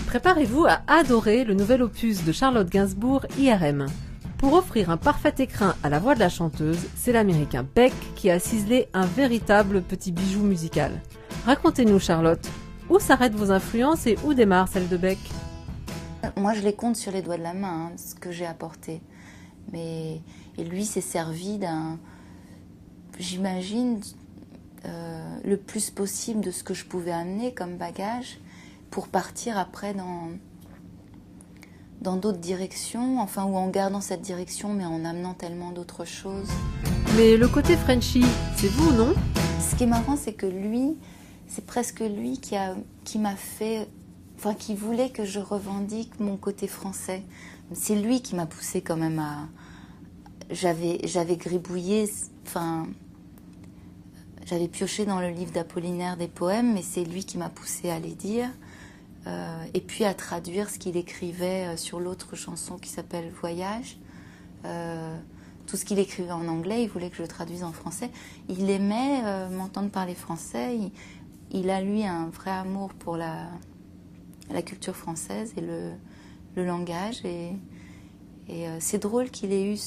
Préparez-vous à adorer le nouvel opus de Charlotte Gainsbourg, IRM. Pour offrir un parfait écrin à la voix de la chanteuse, c'est l'américain Beck qui a ciselé un véritable petit bijou musical. Racontez-nous Charlotte, où s'arrêtent vos influences et où démarrent celles de Beck? Moi je les compte sur les doigts de la main, ce que j'ai apporté. Et lui s'est servi j'imagine, le plus possible de ce que je pouvais amener comme bagage pour partir après dans d'autres directions, enfin, ou en gardant cette direction mais en amenant tellement d'autres choses. Mais le côté Frenchy, c'est vous, non? Ce qui est marrant, c'est que lui, c'est presque lui qui m'a fait, enfin, qui voulait que je revendique mon côté français. C'est lui qui m'a poussé quand même à... J'avais gribouillé, enfin... J'avais pioché dans le livre d'Apollinaire des poèmes, mais c'est lui qui m'a poussé à les dire. Et puis à traduire ce qu'il écrivait sur l'autre chanson qui s'appelle Voyage. Tout ce qu'il écrivait en anglais, il voulait que je le traduise en français. Il aimait m'entendre parler français. Il a, lui, un vrai amour pour la culture française et le langage. Et c'est drôle qu'il ait eu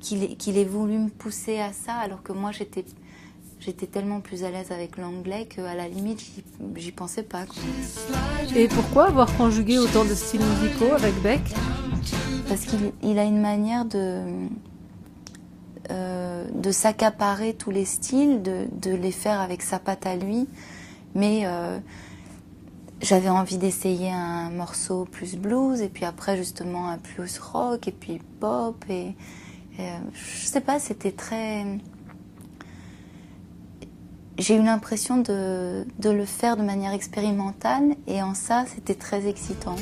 qu'il ait voulu me pousser à ça, alors que moi j'étais tellement plus à l'aise avec l'anglais qu'à la limite j'y pensais pas, quoi. Et pourquoi avoir conjugué autant de styles musicaux avec Beck? Parce qu'il a une manière de s'accaparer tous les styles, de les faire avec sa patte à lui, mais j'avais envie d'essayer un morceau plus blues, et puis après justement un plus rock, et puis pop, et je sais pas, c'était très... J'ai eu l'impression de le faire de manière expérimentale, et en ça, c'était très excitant.